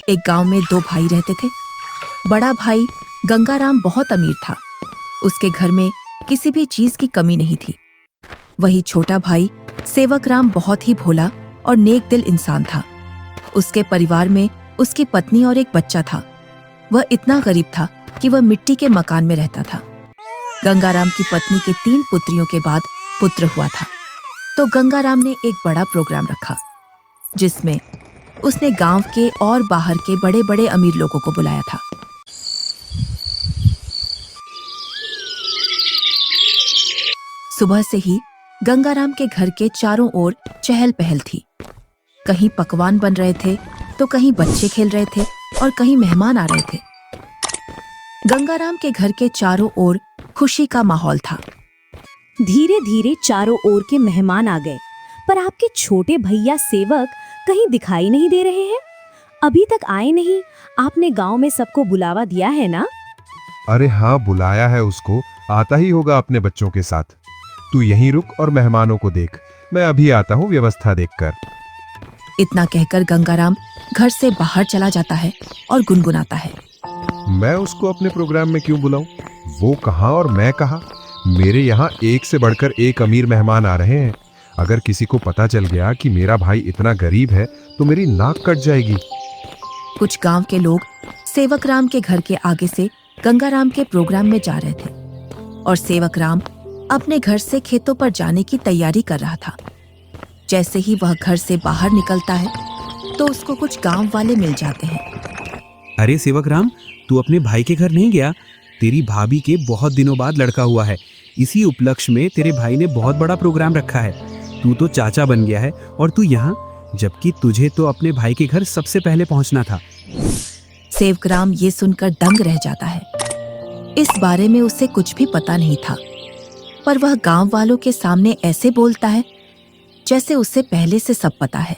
एक गांव में दो भाई रहते थे। बड़ा भाई गंगाराम बहुत अमीर था। उसके घर में किसी भी चीज की कमी नहीं थी। वही छोटा भाई सेवकराम बहुत ही भोला और नेक दिल इंसान था। उसके परिवार में उसकी पत्नी और एक बच्चा था। वह इतना गरीब था कि वह मिट्टी के मकान में रहता था। गंगाराम की पत्नी के 3 पुत्रियों के बाद पुत्र हुआ था, तो गंगाराम ने एक बड़ा प्रोग्राम रखा, जिसमें उसने गांव के और बाहर के बड़े बड़े अमीर लोगों को बुलाया था। सुबह से ही गंगाराम के घर के चारों ओर चहल पहल थी। कहीं पकवान बन रहे थे, तो कहीं बच्चे खेल रहे थे और कहीं मेहमान आ रहे थे। गंगाराम के घर के चारों ओर खुशी का माहौल था। धीरे धीरे चारों ओर के मेहमान आ गए, पर आपके छोटे भैया सेवक कहीं दिखाई नहीं दे रहे हैं। अभी तक आए नहीं। आपने गांव में सबको बुलावा दिया है ना? अरे हाँ, बुलाया है उसको। आता ही होगा अपने बच्चों के साथ। तू यहीं रुक और मेहमानों को देख, मैं अभी आता हूँ व्यवस्था देखकर। इतना कहकर गंगाराम घर से बाहर चला जाता है और गुनगुनाता है, मैं उसको अपने प्रोग्राम में क्यों बुलाऊं? वो कहाँ और मैं कहाँ? मेरे यहाँ एक से बढ़कर एक अमीर मेहमान आ रहे हैं। अगर किसी को पता चल गया कि मेरा भाई इतना गरीब है तो मेरी नाक कट जाएगी। कुछ गांव के लोग सेवकराम के घर के आगे से गंगाराम के प्रोग्राम में जा रहे थे और सेवकराम अपने घर से खेतों पर जाने की तैयारी कर रहा था। जैसे ही वह घर से बाहर निकलता है तो उसको कुछ गांव वाले मिल जाते हैं। अरे सेवकराम, तू अपने भाई के घर नहीं गया? तेरी भाभी के बहुत दिनों बाद लड़का हुआ है। इसी उपलक्ष्य में तेरे भाई ने बहुत बड़ा प्रोग्राम रखा है। तू तो चाचा बन गया है और तू यहाँ, जबकि तुझे तो अपने भाई के घर सबसे पहले पहुंचना था। सेवकराम ये सुनकर दंग रह जाता है। इस बारे में उसे कुछ भी पता नहीं था, पर वह गांव वालों के सामने ऐसे बोलता है जैसे उसे पहले से सब पता है।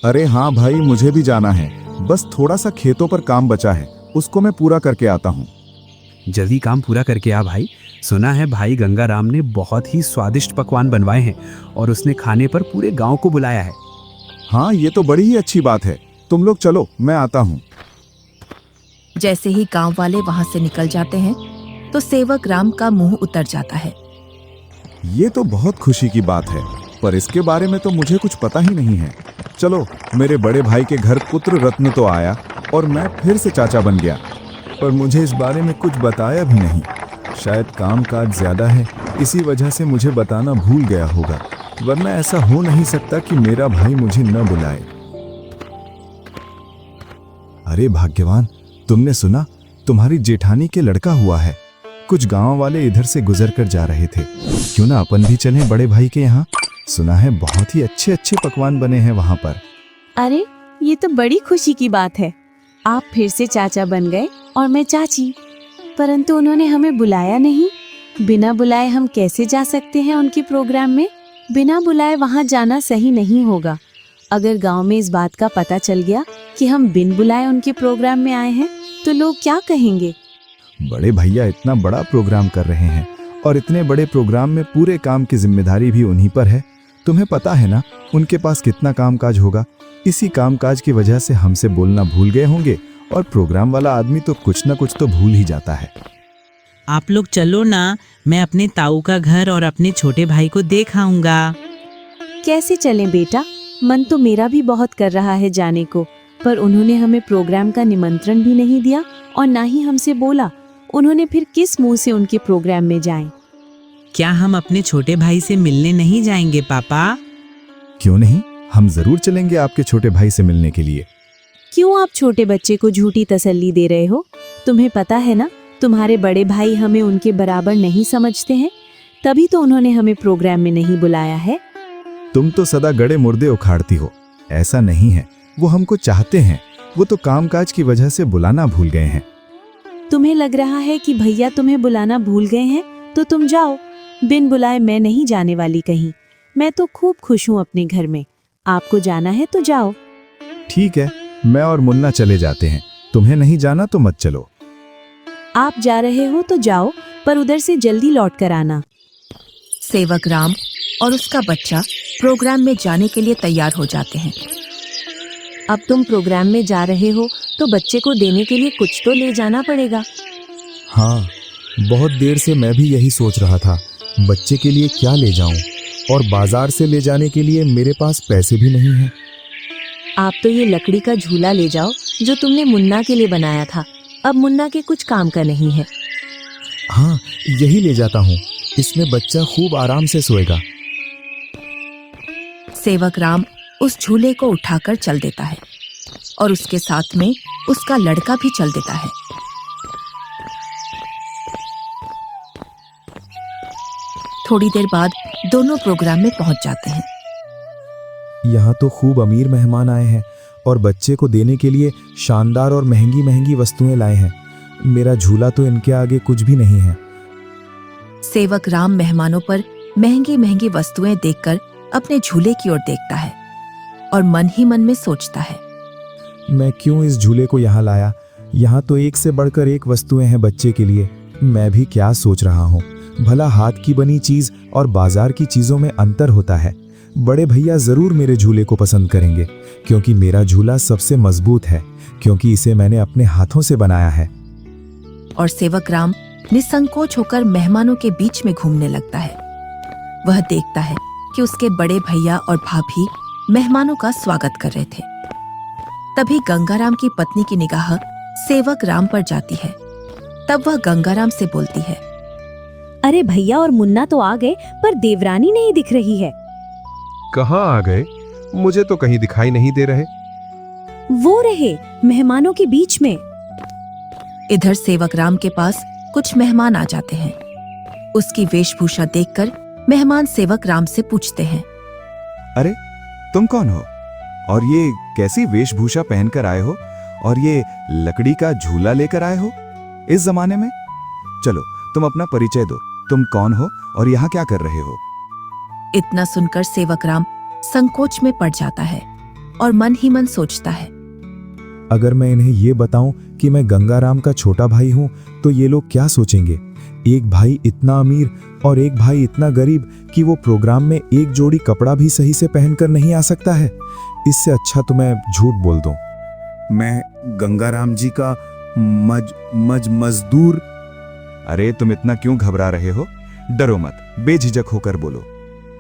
अरे हाँ भाई, मुझे भी जाना है। बस थोड़ा सा खेतों पर काम बचा है, उसको मैं पूरा करके आता हूँ। जल्दी काम पूरा करके आ भाई। सुना है भाई गंगाराम ने बहुत ही स्वादिष्ट पकवान बनवाए हैं और उसने खाने पर पूरे गांव को बुलाया है। हाँ, ये तो बड़ी ही अच्छी बात है। तुम लोग चलो, मैं आता हूँ। जैसे ही गांव वाले वहां से निकल जाते हैं तो सेवकराम का मुंह उतर जाता है। ये तो बहुत खुशी की बात है, पर इसके बारे में तो मुझे कुछ पता ही नहीं है। चलो, मेरे बड़े भाई के घर पुत्र रत्न तो आया और मैं फिर से चाचा बन गया, पर मुझे इस बारे में कुछ बताया भी नहीं। शायद काम काज ज्यादा है, इसी वजह से मुझे बताना भूल गया होगा, वरना ऐसा हो नहीं सकता कि मेरा भाई मुझे न बुलाए। अरे भाग्यवान, तुमने सुना? तुम्हारी जेठानी के लड़का हुआ है। कुछ गांव वाले इधर से गुजर कर जा रहे थे। क्यों ना अपन भी चलें बड़े भाई के यहाँ? सुना है बहुत ही अच्छे अच्छे पकवान बने हैं वहाँ पर। अरे, ये तो बड़ी खुशी की बात है। आप फिर से चाचा बन गए और मैं चाची, परंतु उन्होंने हमें बुलाया नहीं। बिना बुलाए हम कैसे जा सकते हैं उनके प्रोग्राम में? बिना बुलाए वहाँ जाना सही नहीं होगा। अगर गांव में इस बात का पता चल गया कि हम बिन बुलाए उनके प्रोग्राम में आए हैं तो लोग क्या कहेंगे? बड़े भैया इतना बड़ा प्रोग्राम कर रहे हैं और इतने बड़े प्रोग्राम में पूरे काम की जिम्मेदारी भी उन्हीं पर है। तुम्हें पता है ना उनके पास कितना कामकाज होगा। इसी कामकाज की वजह से हमसे बोलना भूल गए होंगे और प्रोग्राम वाला आदमी तो कुछ ना कुछ तो भूल ही जाता है। आप लोग चलो ना, मैं अपने ताऊ का घर और अपने छोटे भाई को देख आऊंगा। कैसे चलें बेटा? मन तो मेरा भी बहुत कर रहा है जाने को, पर उन्होंने हमें प्रोग्राम का निमंत्रण भी नहीं दिया और ना ही हमसे बोला। उन्होंने फिर किस मुंह से उनके प्रोग्राम में जाएं? क्या हम अपने छोटे भाई से मिलने नहीं जाएंगे पापा? क्यों नहीं, हम जरूर चलेंगे आपके छोटे भाई से मिलने के लिए। क्यों आप छोटे बच्चे को झूठी तसल्ली दे रहे हो? तुम्हें पता है ना, तुम्हारे बड़े भाई हमें उनके बराबर नहीं समझते हैं, तभी तो उन्होंने हमें प्रोग्राम में नहीं बुलाया है। तुम तो सदा गड़े मुर्दे उखाड़ती हो। ऐसा नहीं है, वो हमको चाहते हैं, वो तो कामकाज की वजह से बुलाना भूल गए हैं। तुम्हें लग रहा है कि भैया तुम्हें बुलाना भूल गए हैं, तो तुम जाओ। बिन बुलाए मैं नहीं जाने वाली कहीं। मैं तो खूब खुश हूँ अपने घर में। आपको जाना है तो जाओ। ठीक है, मैं और मुन्ना चले जाते हैं। तुम्हें नहीं जाना तो मत चलो। आप जा रहे हो तो जाओ, पर उधर से जल्दी लौट कर आना। सेवकराम और उसका बच्चा प्रोग्राम में जाने के लिए तैयार हो जाते हैं। अब तुम प्रोग्राम में जा रहे हो तो बच्चे को देने के लिए कुछ तो ले जाना पड़ेगा। हाँ, बहुत देर से मैं भी यही सोच रहा था, बच्चे के लिए क्या ले जाऊं, और बाजार से ले जाने के लिए मेरे पास पैसे भी नहीं हैं। आप तो ये लकड़ी का झूला ले जाओ जो तुमने मुन्ना के लिए बनाया था। अब मुन्ना के कुछ काम का नहीं है। हाँ, यही ले जाता हूँ, इसमें बच्चा खूब आराम से सोएगा। सेवक राम उस झूले को उठाकर चल देता है और उसके साथ में उसका लड़का भी चल देता है। थोड़ी देर बाद दोनों प्रोग्राम में पहुंच जाते हैं। यहाँ तो खूब अमीर मेहमान आए हैं और बच्चे को देने के लिए शानदार और महंगी महंगी वस्तुएं लाए हैं। मेरा झूला तो इनके आगे कुछ भी नहीं है। सेवक राम मेहमानों पर महंगी महंगी वस्तुएं देखकर अपने झूले की ओर देखता है और मन ही मन में सोचता है, मैं क्यों इस झूले को यहाँ लाया? यहाँ तो एक से बढ़कर एक वस्तुएं हैं बच्चे के लिए। मैं भी क्या सोच रहा हूँ, भला हाथ की बनी चीज और बाजार की चीजों में अंतर होता है। बड़े भैया जरूर मेरे झूले को पसंद करेंगे, क्योंकि मेरा झूला सबसे मजबूत है, क्योंकि इसे मैंने अपने हाथों से बनाया है। और सेवक राम निसंकोच होकर मेहमानों के बीच में घूमने लगता है। वह देखता है कि उसके बड़े भैया और भाभी मेहमानों का स्वागत कर रहे थे। तभी गंगाराम की पत्नी की निगाह सेवक राम पर जाती है। तब वह गंगाराम से बोलती है, अरे भैया और मुन्ना तो आ गए, पर देवरानी नहीं दिख रही है। कहाँ आ गए? मुझे तो कहीं दिखाई नहीं दे रहे। वो रहे मेहमानों के बीच में। इधर सेवक राम के पास कुछ मेहमान आ जाते हैं। उसकी वेशभूषा देखकर मेहमान सेवक राम से पूछते हैं, अरे तुम कौन हो और ये कैसी वेशभूषा पहनकर आए हो और ये लकड़ी का झूला लेकर आए हो इस जमाने में? चलो तुम अपना परिचय दो, तुम कौन हो और यहाँ क्या कर रहे हो? इतना सुनकर सेवक राम संकोच में पड़ जाता है और मन ही मन सोचता है, अगर मैं इन्हें ये बताऊं कि मैं गंगाराम का छोटा भाई हूं तो ये लोग क्या सोचेंगे? एक भाई इतना अमीर और एक भाई इतना गरीब कि वो प्रोग्राम में एक जोड़ी कपड़ा भी सही से पहनकर नहीं आ सकता है। इससे अच्छा तो मैं झूठ बोल दूं। मैं गंगाराम जी का मजदूर। अरे तुम इतना क्यों घबरा रहे हो? डरो मत, बेझिझक होकर बोलो।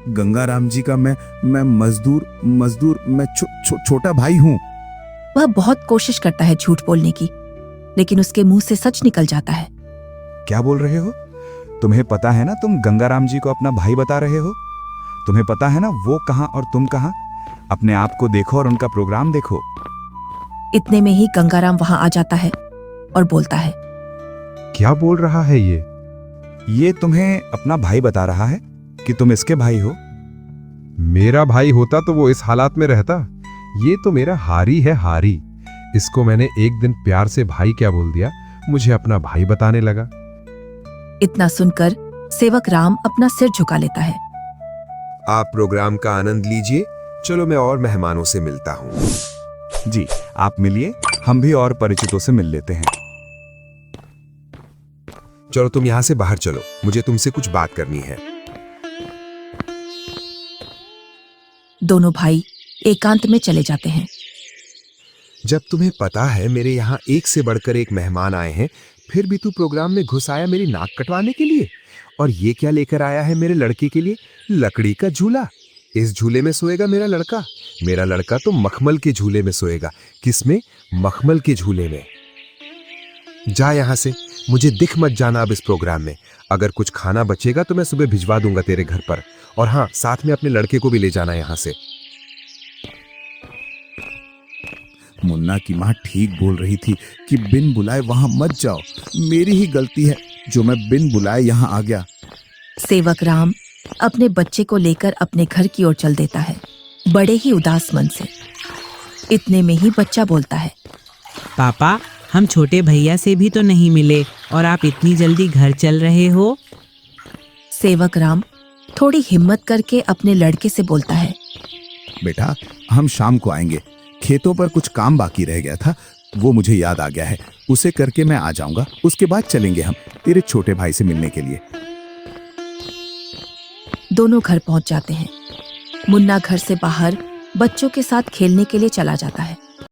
गंगाराम जी का मैं मजदूर मैं छोटा भाई हूँ। वह बहुत कोशिश करता है झूठ बोलने की, लेकिन उसके मुंह से सच निकल जाता है। क्या बोल रहे हो? तुम्हें पता है ना तुम गंगाराम जी को अपना भाई बता रहे हो? तुम्हें पता है ना वो कहाँ और तुम कहाँ? अपने आप को देखो और उनका प्रोग्राम देखो। इतने में ही गंगाराम वहां आ जाता है और बोलता है, क्या बोल रहा है ये? ये तुम्हें अपना भाई बता रहा है कि तुम इसके भाई हो। मेरा भाई होता तो वो इस हालात में रहता। ये तो मेरा हारी है, हारी। इसको मैंने एक दिन प्यार से भाई क्या बोल दिया, मुझे अपना भाई बताने लगा। इतना सुनकर सेवक राम अपना सिर झुका लेता है। आप प्रोग्राम का आनंद लीजिए। चलो मैं और मेहमानों से मिलता हूँ। जी आप मिलिए, हम भी और परिचितों से मिल लेते हैं। चलो तुम यहाँ से बाहर चलो, मुझे तुमसे कुछ बात करनी है। दोनों भाई एकांत में चले जाते हैं। जब तुम्हें पता है मेरे यहाँ एक से बढ़कर एक मेहमान आए हैं, फिर भी तू प्रोग्राम में घुस आया मेरी नाक कटवाने के लिए। और ये क्या लेकर आया है मेरे लड़के के लिए? लकड़ी का झूला। इस झूले में सोएगा मेरा लड़का। मेरा लड़का तो मखमल के झूले में सोएगा। किसमें? मखमल के झूले में। जा यहाँ से, मुझे दिख मत जाना अब इस प्रोग्राम में। अगर कुछ खाना बचेगा तो मैं सुबह भिजवा दूंगा तेरे घर पर। और हाँ, साथ में अपने लड़के को भी ले जाना यहाँ से। मुन्ना की माँ ठीक बोल रही थी कि बिन बुलाए वहां मत जाओ। मेरी ही गलती है जो मैं बिन बुलाए यहाँ आ गया। सेवक राम अपने बच्चे को लेकर अपने घर की ओर चल देता है, बड़े ही उदास मन से। इतने में ही बच्चा बोलता है, पापा, हम छोटे भैया से भी तो नहीं मिले और आप इतनी जल्दी घर चल रहे हो? सेवक राम थोड़ी हिम्मत करके अपने लड़के से बोलता है, बेटा हम शाम को आएंगे। खेतों पर कुछ काम बाकी रह गया था, वो मुझे याद आ गया है। उसे करके मैं आ जाऊंगा। उसके बाद चलेंगे हम तेरे छोटे भाई से मिलने के लिए। दोनों घर पहुंच जाते हैं। मुन्ना घर से बाहर बच्चों के साथ खेलने के लिए चला जाता है।